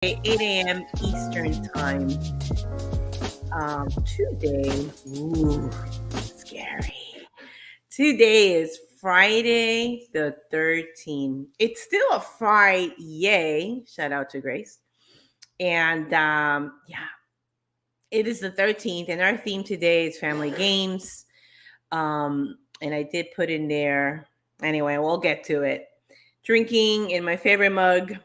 8 a.m. Eastern time. Today, scary. Today is Friday the 13th. It's still a Friday. Shout out to Grace. And it is the 13th. And our theme today is family games. And I did put in there, anyway, we'll get to it. Drinking in my favorite mug.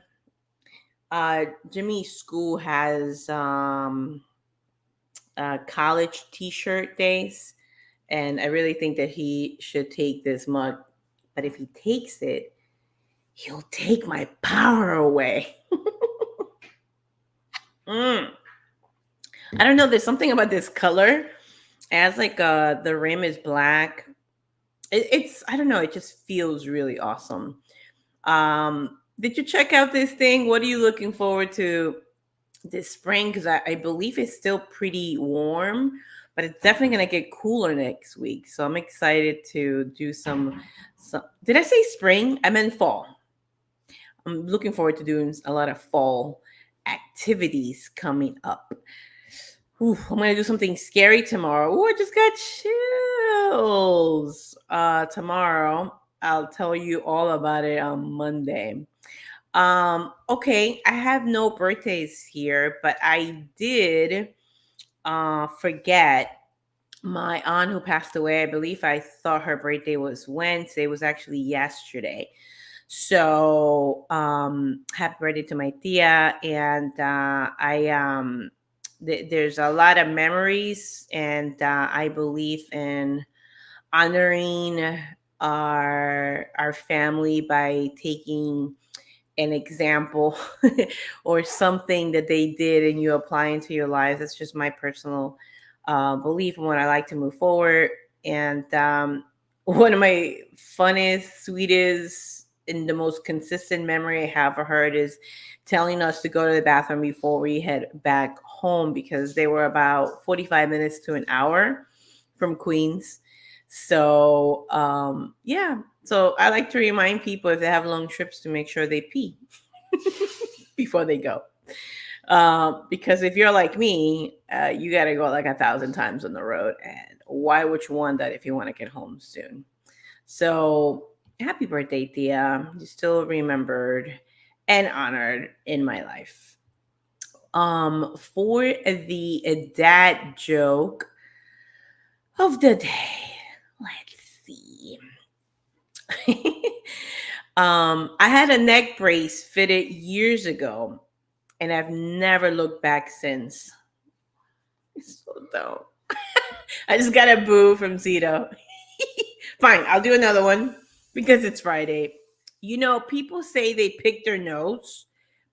Jimmy's school has college t-shirt days, and I really think that he should take this mug. But if he takes it, he'll take my power away. I don't know. There's something about this color. As like the rim is black. It's I don't know. It just feels really awesome. Did you check out this thing? What are you looking forward to this spring? Because I believe it's still pretty warm, but it's definitely going to get cooler next week. So I'm excited to do some. Did I say spring? I meant fall. I'm looking forward to doing a lot of fall activities coming up. I'm going to do something scary tomorrow. I just got chills. Tomorrow, I'll tell you all about it on Monday. Okay, I have no birthdays here, but I did forget my aunt who passed away. I believe I thought her birthday was Wednesday. It was actually yesterday. So happy birthday to my tia. And there's a lot of memories, and I believe in honoring our family by taking an example or something that they did and you apply into your life. That's just my personal belief and what I like to move forward. And one of my funnest, sweetest, and the most consistent memory I have of her is telling us to go to the bathroom before we head back home, because they were about 45 minutes to an hour from Queens. So so I like to remind people, if they have long trips, to make sure they pee before they go. Because if you're like me, you got to go like 1,000 times on the road. And why would you want that if you want to get home soon? So happy birthday, Thea. You're still remembered and honored in my life. For the dad joke of the day, let's see. I had a neck brace fitted years ago, and I've never looked back since. It's so dumb. I just got a boo from Zito. Fine, I'll do another one because it's Friday. You know, people say they picked their nose,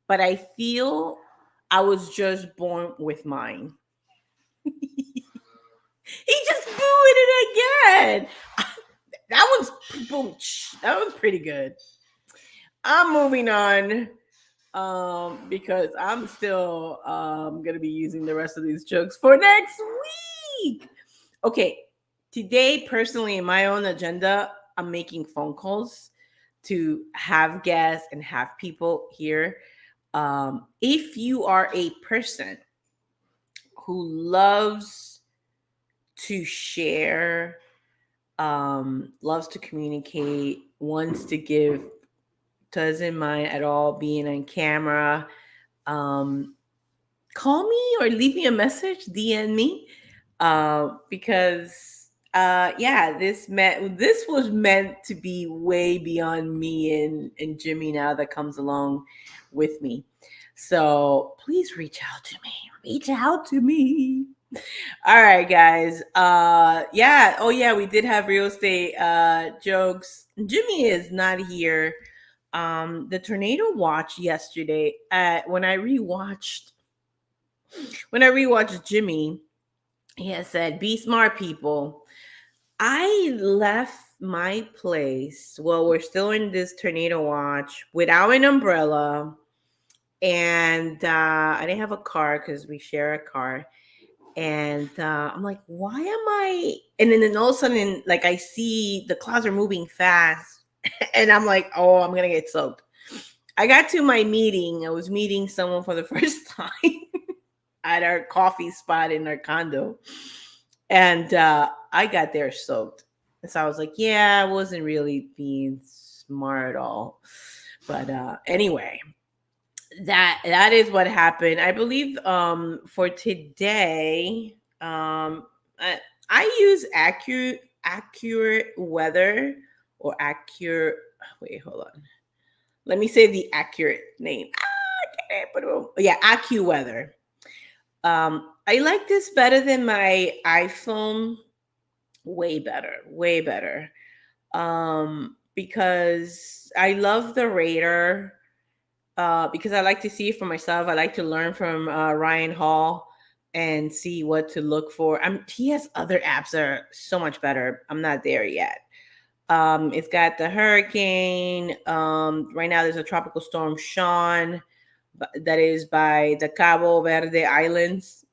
but I feel I was just born with mine. He just booed it again. That was boom. That was pretty good. I'm moving on because I'm still gonna be using the rest of these jokes for next week. Okay, today personally in my own agenda, I'm making phone calls to have guests and have people here. If you are a person who loves to share, loves to communicate, wants to give, doesn't mind at all being on camera, call me or leave me a message, DM me, because this was meant to be way beyond me and Jimmy now that comes along with me. So please reach out to me. Reach out to me. All right, guys. Oh yeah, we did have real estate jokes. Jimmy is not here. The tornado watch yesterday. When I rewatched Jimmy, he had said, "Be smart, people." I left my place. Well, we're still in this tornado watch without an umbrella, and I didn't have a car because we share a car. And I'm like, why am I? And then all of a sudden, like, I see the clouds are moving fast, and I'm like, oh, I'm gonna get soaked. I got to my meeting. I was meeting someone for the first time at our coffee spot in our condo. And I got there soaked. And so I was like, yeah, I wasn't really being smart at all. But anyway, that is what happened. I believe for today, I use accurate weather or accurate wait, hold on. Let me say the accurate name. Yeah, AccuWeather. I like this better than my iPhone. Way better, way better. Because I love the radar. Because I like to see it for myself. I like to learn from Ryan Hall and see what to look for. He has other apps that are so much better. I'm not there yet. It's got the hurricane. Right now, there's a tropical storm, Sean, that is by the Cabo Verde Islands.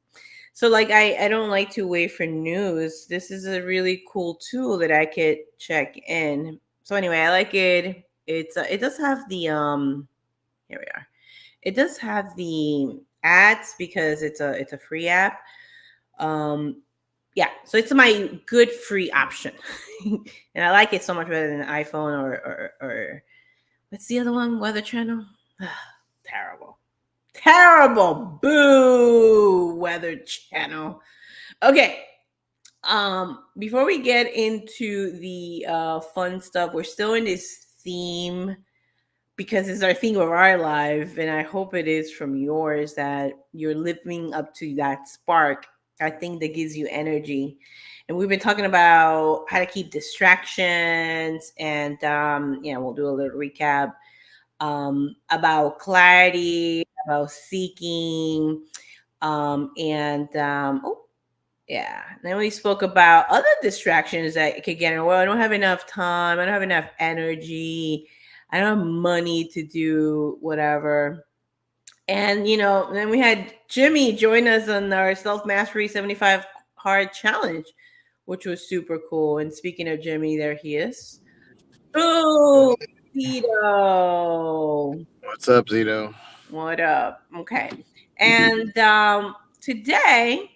So, like, I don't like to wait for news. This is a really cool tool that I could check in. So, anyway, I like it. It does have the here we are. It does have the ads because it's a free app. Um, yeah, so it's my good free option, and I like it so much better than iPhone or what's the other one? Weather Channel. Terrible, terrible. Boo, Weather Channel. Okay. Before we get into the fun stuff, we're still in this theme because it's our theme of our life, and I hope it is from yours that you're living up to that spark. I think that gives you energy. And we've been talking about how to keep distractions, and we'll do a little recap about clarity, about seeking, and oh, yeah. Then we spoke about other distractions that could get in. Well, I don't have enough time. I don't have enough energy. I don't have money to do whatever. And then we had Jimmy join us on our Self Mastery 75 Hard Challenge, which was super cool. And speaking of Jimmy, there he is. Oh, Tito. What's up, Zito? What up? Okay. And today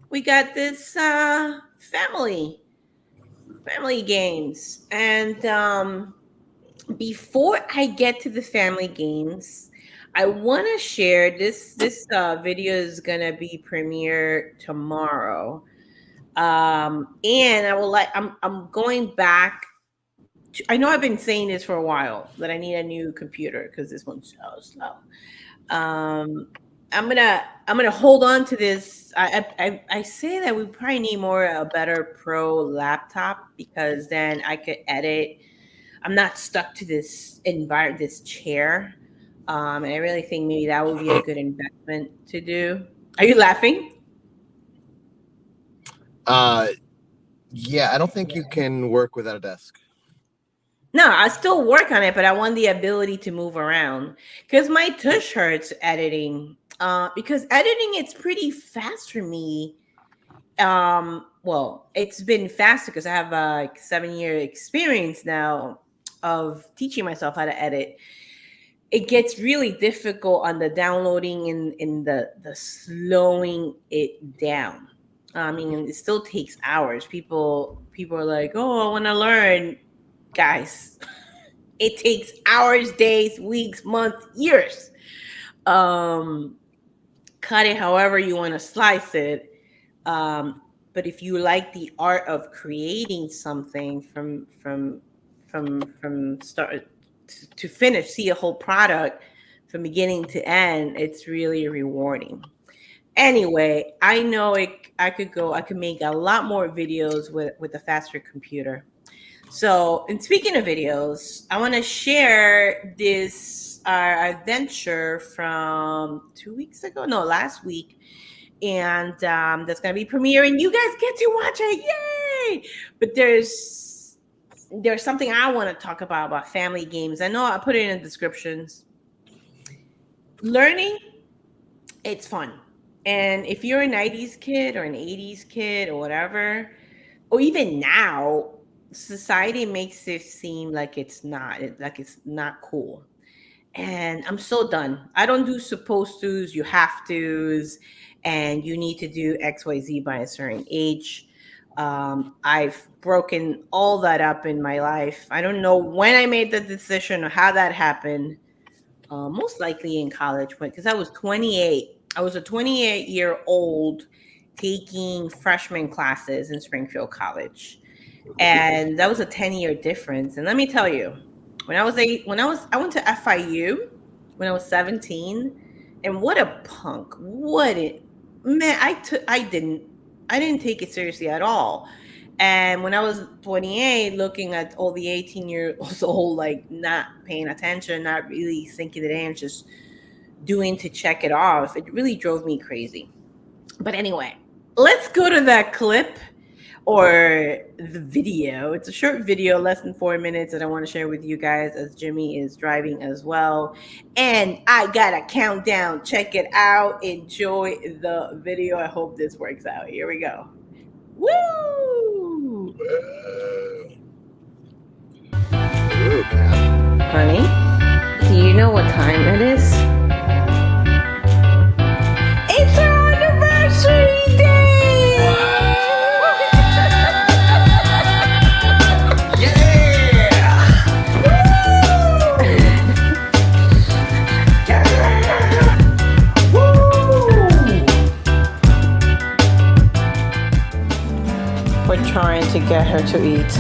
we got this family games. And before I get to the family games, I want to share this video is gonna be premiere tomorrow. And I'm going back. I know I've been saying this for a while that I need a new computer because this one's so slow. Um, I'm gonna hold on to this. I say that we probably need more a better pro laptop because then I could edit. I'm not stuck to this chair. And I really think maybe that would be a good investment to do. Are you laughing? Uh, yeah, I don't think you can work without a desk. No, I still work on it, but I want the ability to move around because my tush hurts editing. Because editing it's pretty fast for me. Well, it's been faster because I have a like 7 year experience now of teaching myself how to edit. It gets really difficult on the downloading and in the slowing it down. I mean, it still takes hours. People are like, "Oh, I want to learn." Guys, it takes hours, days, weeks, months, years. Um, Cut it however you want to slice it. Um, but if you like the art of creating something from start to finish, see a whole product from beginning to end, it's really rewarding. Anyway, I know it. I could make a lot more videos with a faster computer. So, and speaking of videos, I want to share this our adventure from 2 weeks ago. No, last week, and that's gonna be premiering. You guys get to watch it, yay! But there's something I want to talk about family games. I know I put it in the descriptions. Learning, it's fun, and if you're a '90s kid or an '80s kid or whatever, or even now, society makes it seem like it's not cool. And I'm so done. I don't do supposed tos, you have tos, and you need to do XYZ by a certain age. I've broken all that up in my life. I don't know when I made the decision or how that happened. Most likely in college, because I was 28. I was a 28-year-old taking freshman classes in Springfield College, and that was a 10-year difference. And let me tell you, I went to FIU when I was 17, and what a punk! What it man! I didn't take it seriously at all. And when I was 28, looking at all the 18-year-olds old, like not paying attention, not really sinking it in, just doing to check it off, it really drove me crazy. But anyway, let's go to that clip or the video. It's a short video, less than 4 minutes, that I want to share with you guys as Jimmy is driving as well. And I got a countdown. Check it out. Enjoy the video. I hope this works out. Here we go. Woo! Honey, do you know what time it is? It's our anniversary day! We're trying to get her to eat,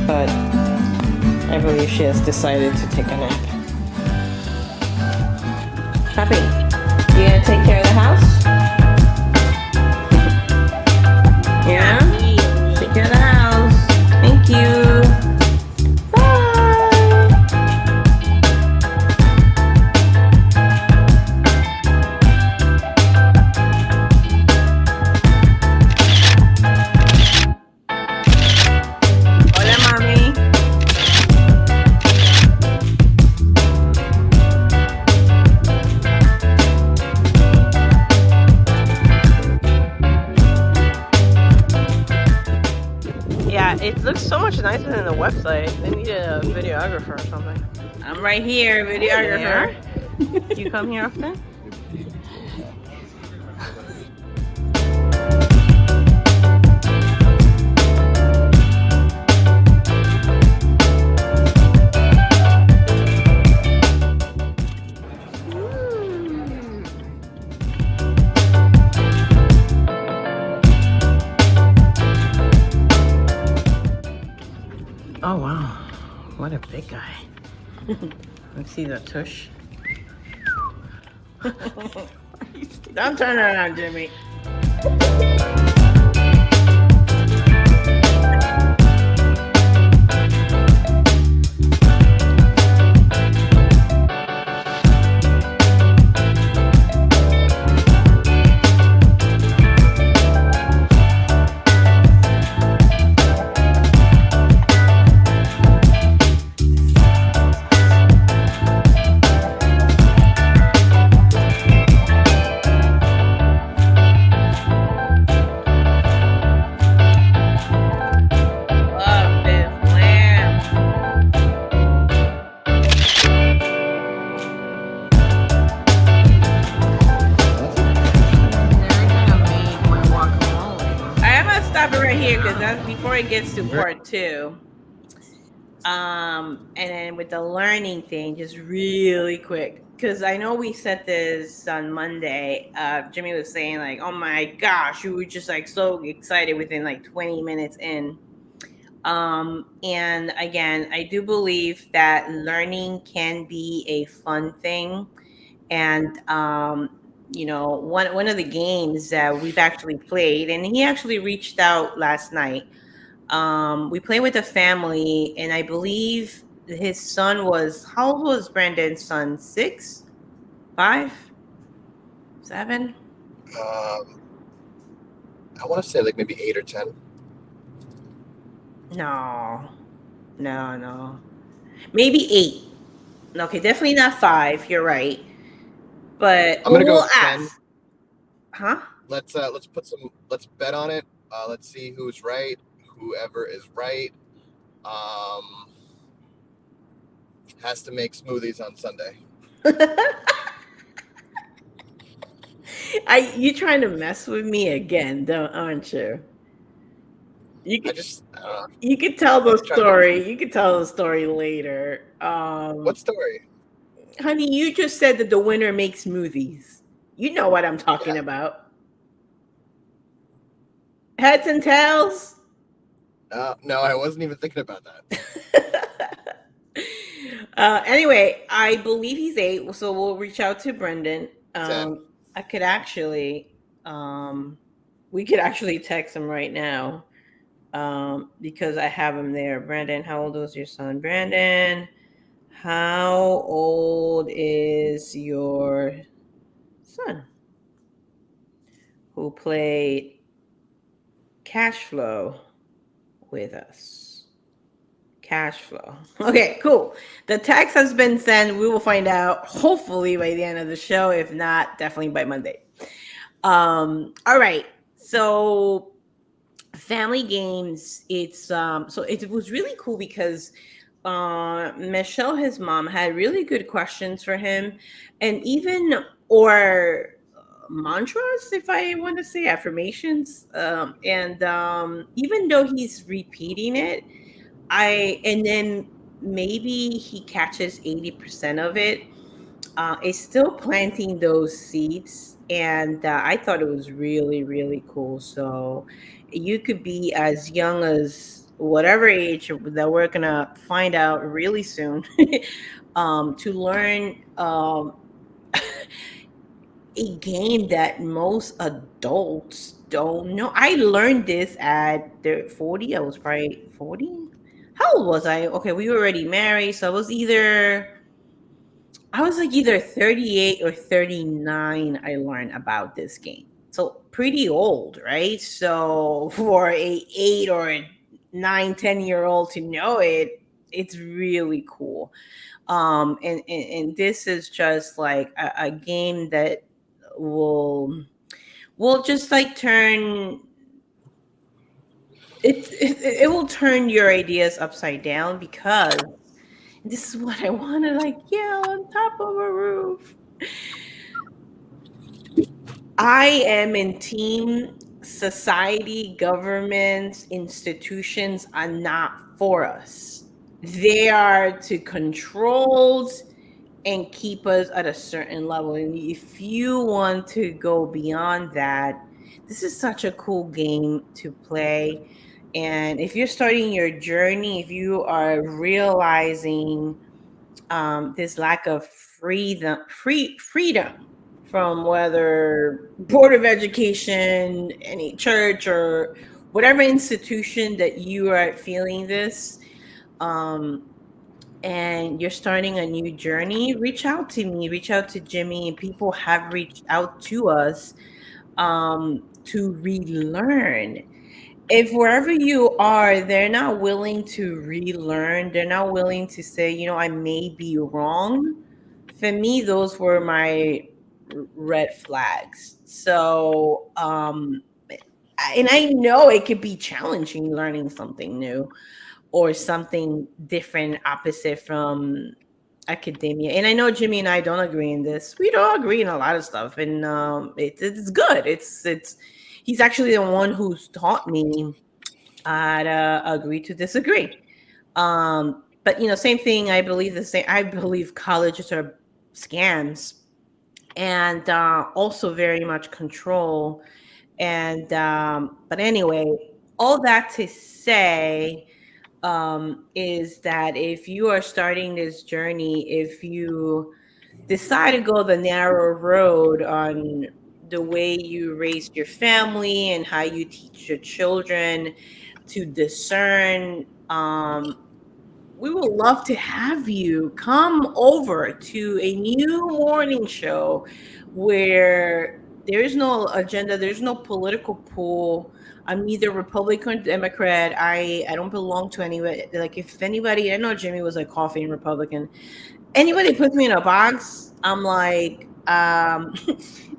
but I believe she has decided to take a nap. Happy, you gonna take care of the house? Yeah? Take care of the house. Thank you. It looks so much nicer than the website. They need a videographer or something. I'm right here, videographer. Do you come here often? Oh wow, what a big guy. Let's see the tush. Don't turn around, Jimmy. Because that's before it gets to part two. And then with the learning thing, just really quick, because I know we said this on Monday. Jimmy was saying like, "Oh my gosh, you were just like so excited within like 20 minutes in." And again, I do believe that learning can be a fun thing, and you know, one of the games that we've actually played, and he actually reached out last night. We played with a family, and I believe his son was, how old was Brandon's son? 6, 5, 7? I want to say like maybe 8 or 10. No. Maybe 8. Okay, definitely not 5. You're right. But I'm gonna go we'll 10. ask. Huh? Let's bet on it. Let's see who's right. Whoever is right. Has to make smoothies on Sunday. You trying to mess with me again, don't aren't you? You could I don't know. you could tell the Just trying to. story. You could tell the story later. What story? Honey, you just said that the winner makes smoothies. You know what I'm talking Yeah. about. Heads and tails. No, I wasn't even thinking about that. Anyway, I believe he's 8, so we'll reach out to Brendan. 10. I could actually, um, we could actually text him right now, because I have him there. Brandon, how old is your son? Brandon, how old is your son who played cash flow with us? Cash flow. Okay, cool. The text has been sent. We will find out hopefully by the end of the show. If not, definitely by Monday. All right. So family games, so it was really cool because Michelle, his mom, had really good questions for him, and even or mantras, if I want to say affirmations, and even though he's repeating it, and then maybe he catches 80% of it. It's still planting those seeds, and I thought it was really, really cool. So you could be as young as whatever age that we're gonna find out really soon, to learn a game that most adults don't know. I learned this at the 40. I was probably 40. How old was I? Okay, we were already married, so I was like either 38 or 39. I learned about this game. So pretty old, right? So for a 8 or a 9, 10 year old to know it, it's really cool. And this is just like a game that will will just like turn it will turn your ideas upside down, because this is what I want to like yell on top of a roof. I am in team society, governments, institutions are not for us. They are to control and keep us at a certain level. And if you want to go beyond that, this is such a cool game to play. And if you're starting your journey, if you are realizing this lack of freedom from whether board of education, any church, or whatever institution that you are feeling this, um, and you're starting a new journey, reach out to me, reach out to Jimmy, and people have reached out to us, to relearn. If wherever you are, they're not willing to relearn, they're not willing to say, I may be wrong. For me, those were my red flags. So, and I know it could be challenging learning something new or something different, opposite from academia. And I know Jimmy and I don't agree in this. We don't agree in a lot of stuff, and it's good. It's he's actually the one who's taught me how to agree to disagree. But same thing. I believe the same. I believe colleges are scams, and also very much control. And but anyway, all that to say, is that if you are starting this journey, if you decide to go the narrow road on the way you raise your family and how you teach your children to discern, we would love to have you come over to a new morning show where there is no agenda, there's no political pool. I'm neither Republican or Democrat. I don't belong to anybody. Like, if anybody, I know Jimmy was like coffee and Republican. Anybody puts me in a box, I'm like,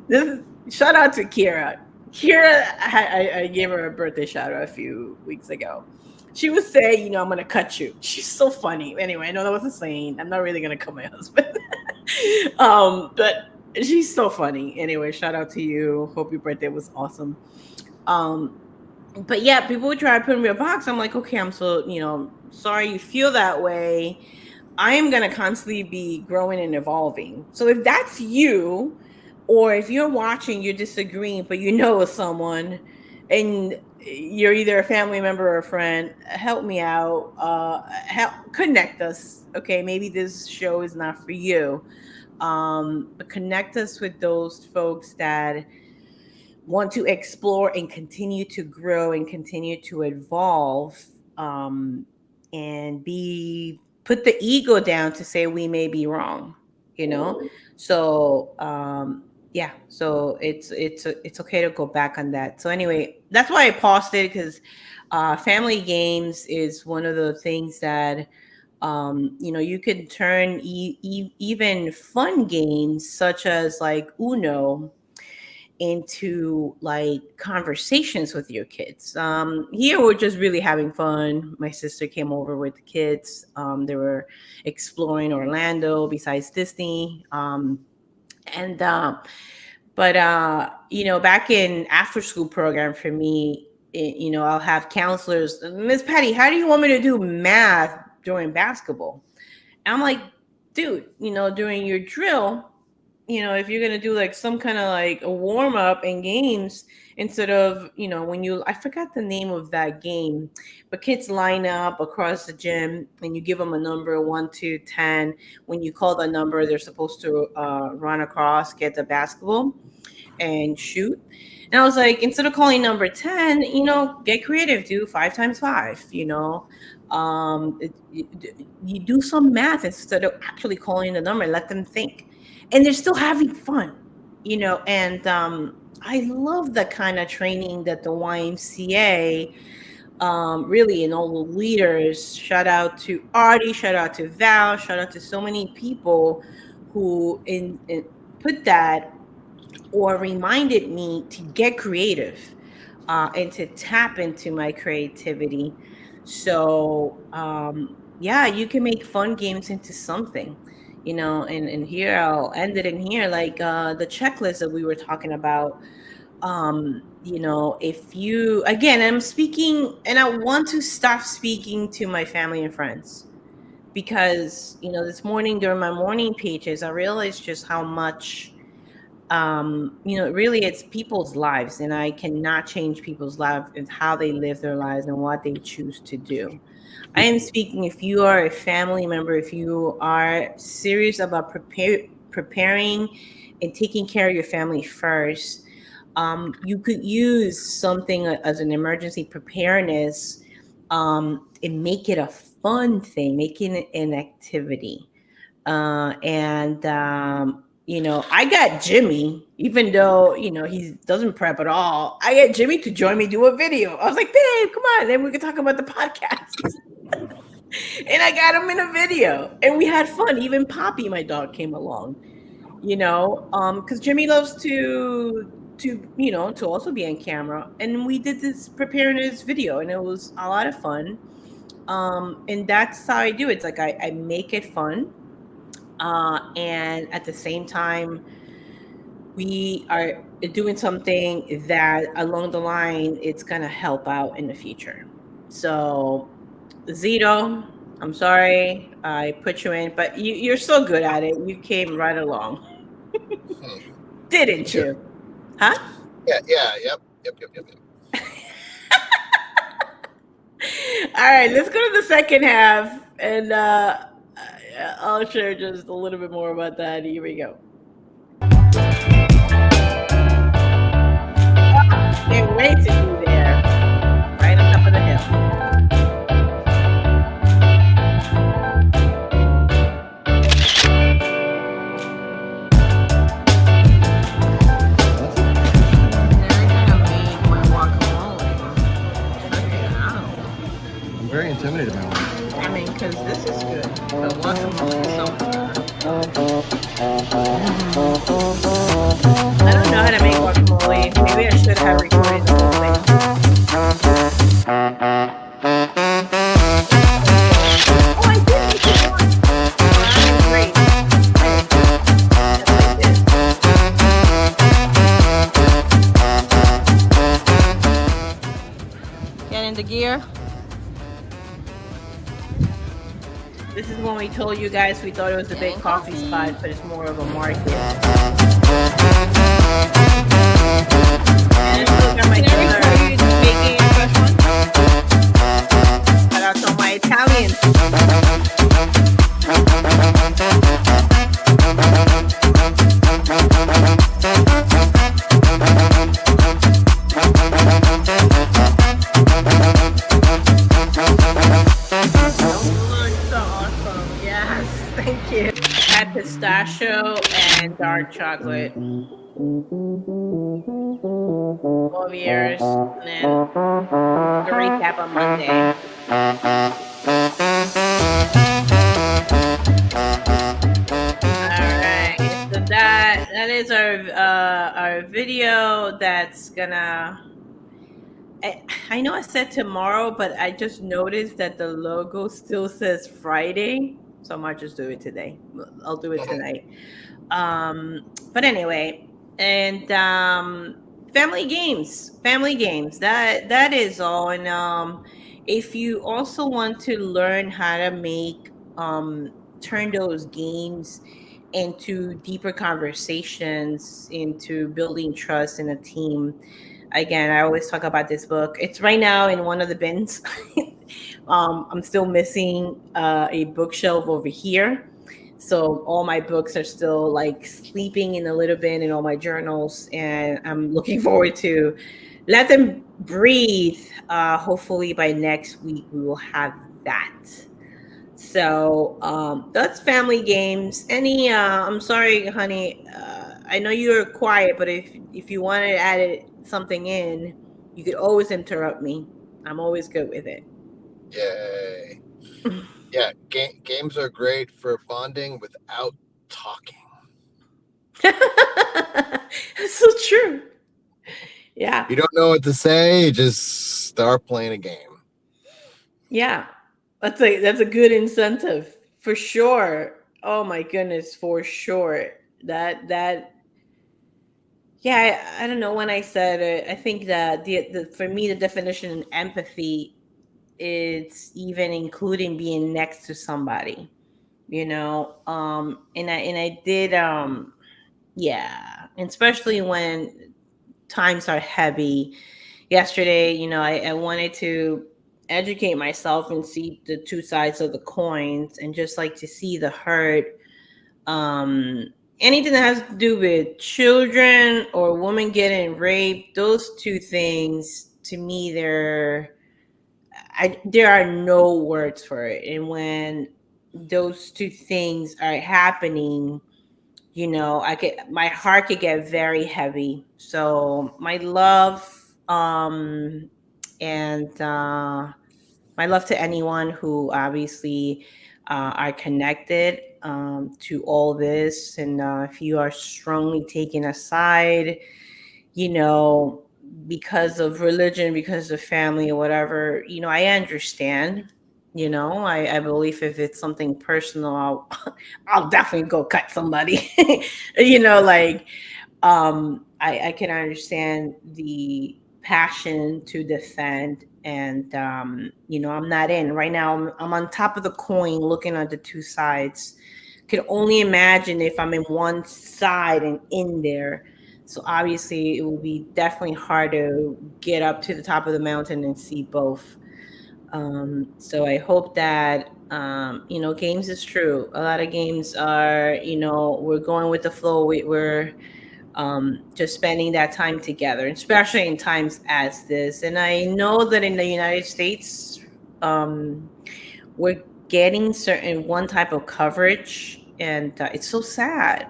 this. Shout out to Kira. Kira, I gave her a birthday shout out a few weeks ago. She would say, I'm gonna cut you. She's so funny. Anyway, I know that was a saying. I'm not really gonna cut my husband. But she's so funny. Anyway, shout out to you. Hope your birthday was awesome. Um, but yeah, people would try to put me in a box. I'm like, okay, I'm so, sorry you feel that way. I am going to constantly be growing and evolving. So if that's you, or if you're watching, you're disagreeing, but you know with someone and you're either a family member or a friend, help me out. Help connect us. Okay. Maybe this show is not for you. But connect us with those folks that want to explore and continue to grow and continue to evolve, um, and be put the ego down to say we may be wrong, you know. So yeah, so it's okay to go back on that. So anyway, that's why I paused it, because family games is one of the things that you can turn even fun games such as like Uno into like conversations with your kids. Here we're just really having fun. My sister came over with the kids. They were exploring Orlando besides Disney. And but back in after school program for me, I'll have counselors. Miss Patty, how do you want me to do math during basketball? And I'm like, dude, during your drill, if you're gonna do like some kind of like a warm up and games, instead of when I forgot the name of that game, but kids line up across the gym and you give them a number 1 to 10. When you call the number, they're supposed to run across, get the basketball, and shoot. And I was like, instead of calling number 10, get creative, do 5 times 5, you do some math instead of actually calling the number, let them think. And they're still having fun, and I love the kind of training that the YMCA, really, and all the leaders, shout out to Artie, shout out to Val, shout out to so many people who in put that or reminded me to get creative, and to tap into my creativity. So yeah, you can make fun games into something, and here I'll end it in here, like the checklist that we were talking about. If you, again, I'm speaking, and I want to stop speaking to my family and friends, because this morning during my morning pages I realized just how much, really it's people's lives, and I cannot change people's lives and how they live their lives and what they choose to do. I am speaking, if you are a family member, if you are serious about preparing and taking care of your family first, you could use something as an emergency preparedness, and make it a fun thing, making it an activity. And I got Jimmy, even though he doesn't prep at all. I got Jimmy to join me do a video. I was like, babe, come on, then we can talk about the podcast. And I got him in a video, and we had fun. Even Poppy, my dog, came along. Because Jimmy loves to also be on camera, and we did this preparedness video, and it was a lot of fun. And that's how I do it. It's like I make it fun, and at the same time we are doing something that along the line it's going to help out in the future. So Zito, I'm sorry I put you in, but you're so good at it. You came right along. Hmm. Didn't Sure. you? Huh? Yep. All right, let's go to the second half, and I'll share just a little bit more about that. Here we go. Can't wait to be there, right on top of the hill. That's an interesting one. They're gonna make my guacamole. Check it out. I'm very intimidated by one. I mean, because this is good, but guacamole is so I don't know how to make guacamole. Maybe I should have recorded the whole thing. gear. This is when we told you guys we thought it was a big Getting coffee coffee. spot, but it's more of a market. And I still got my Can I record dessert. you making a fresh one? Shout out to all my Italians. Those looks so awesome. Yes, thank you. I had pistachio and dark chocolate. All of yours. And then the recap on Monday. All right. So that is our video that's gonna I know I said tomorrow, but I just noticed that the logo still says Friday. So I might just do it today. I'll do it tonight. Um, but anyway, and family games. That is all. And if you also want to learn how to make turn those games into deeper conversations, into building trust in a team. Again, I always talk about this book. It's right now in one of the bins. I'm still missing a bookshelf over here. So all my books are still like sleeping in a little bit in all my journals. And I'm looking forward to let them breathe. Hopefully by next week we will have that. So that's family games. Any I'm sorry, honey. I know you're quiet, but if you wanted to add something in, you could always interrupt me. I'm always good with it. Yay. Yeah, games are great for bonding without talking. That's so true. Yeah. You don't know what to say, you just start playing a game. Yeah. That's a good incentive for sure. Oh my goodness, for sure. That yeah, I don't know when I said it. I think that the for me the definition of empathy is even including being next to somebody, and I did yeah, and especially when times are heavy. Yesterday, I wanted to educate myself and see the two sides of the coins and just like to see the hurt. um Anything that has to do with children or women getting raped, those two things to me, there are no words for it. And when those two things are happening, I get my heart could get very heavy. So my love, and my love to anyone who obviously are connected to all this. And if you are strongly taken aside, you know, because of religion, because of family or whatever, I understand. I believe if it's something personal, I'll definitely go cut somebody. Like I can understand the passion to defend. And I'm not in right now. I'm on top of the coin looking at the two sides. Can only imagine if I'm in one side and in there. So obviously it will be definitely hard to get up to the top of the mountain and see both. So I hope that games is true. A lot of games are, we're going with the flow. We're just spending that time together, especially in times as this. And I know that in the United States, um, we're getting certain one type of coverage, and it's so sad.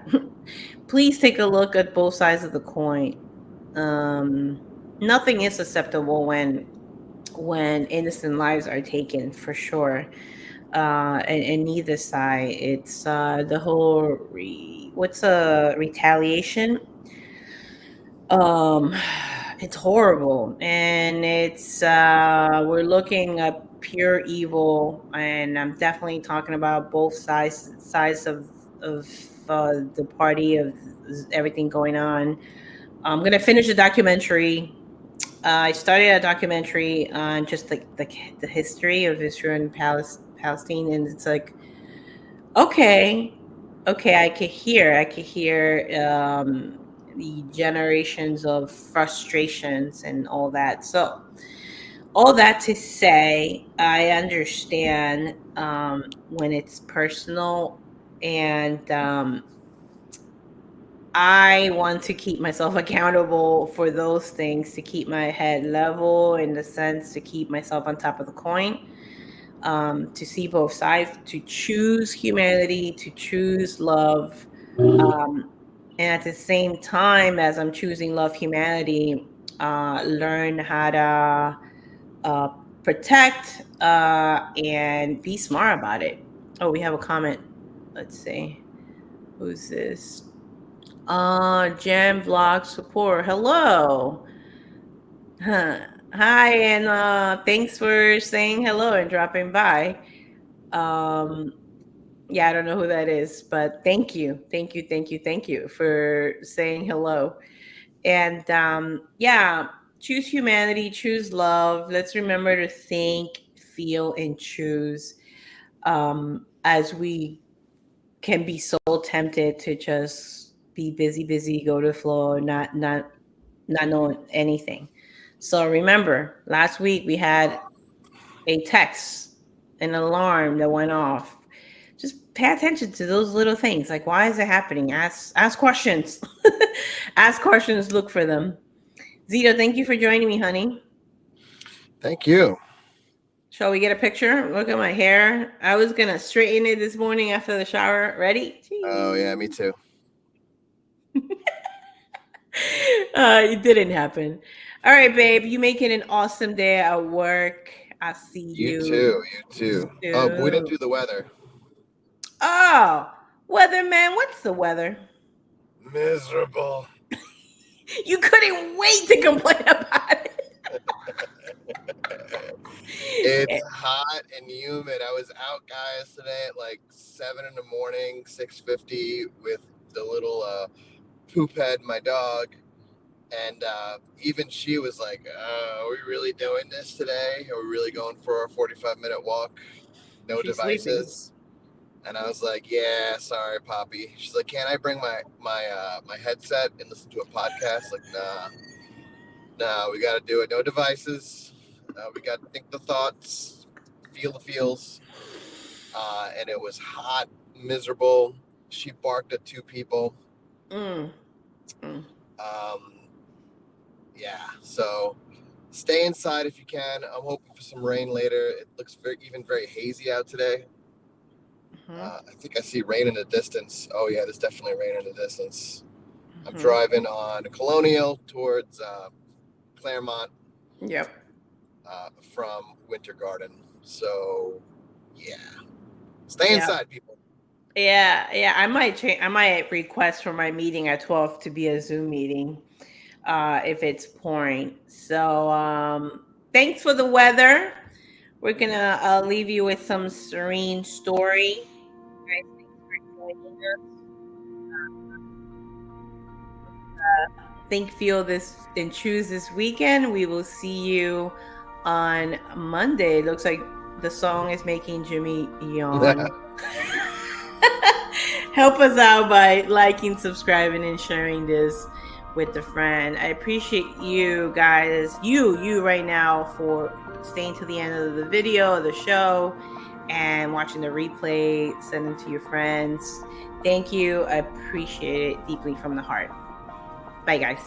Please take a look at both sides of the coin. Um, Nothing is acceptable when innocent lives are taken, for sure. And neither side. It's the whole what's a retaliation. um it's horrible, and it's we're looking at pure evil. And I'm definitely talking about both sides of the party of everything going on. I'm gonna finish the documentary. I started a documentary on just like the history of Israel and Palestine, and it's like, okay, okay, I could hear the generations of frustrations and all that. So all that to say, I understand when it's personal, and I want to keep myself accountable for those things, to keep my head level, in the sense to keep myself on top of the coin, to see both sides, to choose humanity, to choose love. Um, and at the same time, as I'm choosing love, humanity, learn how to uh, protect and be smart about it. Oh, we have a comment. Let's see. Who's this? Jam Vlog Support. Hello. Huh. Hi, and thanks for saying hello and dropping by. Um, yeah, I don't know who that is, but thank you. Thank you, thank you, thank you for saying hello. And yeah, choose humanity, choose love. Let's remember to think, feel, and choose, as we can be so tempted to just be busy, busy, go to the flow, not knowing anything. So remember, last week we had a text, an alarm that went off. Just pay attention to those little things. Like, why is it happening? Ask questions. Ask questions, look for them. Zito, thank you for joining me, honey. Thank you. Shall we get a picture? Look at my hair. I was gonna straighten it this morning after the shower. Ready? Oh yeah, me too. It didn't happen. All right, babe. You making an awesome day at work. I'll see You you too. You too. Oh, but we didn't soon. do the weather. Oh, weatherman, what's the weather? Miserable. You couldn't wait to complain about it. It's hot and humid. I was out, guys, today at like 7 in the morning, 6:50, with the little poop head, my dog, and even she was like, "Are we really doing this today? Are we really going for our 45-minute walk? No She's sleeping. devices?" And I was like, "Yeah, sorry, Poppy." She's like, "Can I bring my headset and listen to a podcast?" Like, nah, nah, we got to do it. No devices. We got to think the thoughts, feel the feels. And it was hot, miserable. She barked at two people. Mm, mm, Um, yeah, so stay inside if you can. I'm hoping for some rain later. It looks very hazy out today. mhm, I think I see rain in the distance. Oh yeah, there's definitely rain in the distance. I'm mhm. driving on Colonial towards Claremont Yep. from Winter Garden. So yeah, stay Yeah. inside, people. Yeah. Yeah. I might change. I might request for my meeting at 12 to be a Zoom meeting, if it's pouring. So thanks for the weather. We're gonna leave you with some serene story. Guys, thanks for joining us. Think, feel this, and choose this weekend. We will see you on Monday. It looks like the song is making Jimmy yawn. Help us out by liking, subscribing, and sharing this with a friend. I appreciate you guys, you right now, for staying to the end of the video, the show, and watching the replay. Send them to your friends. Thank you. I appreciate it deeply from the heart. Bye, guys.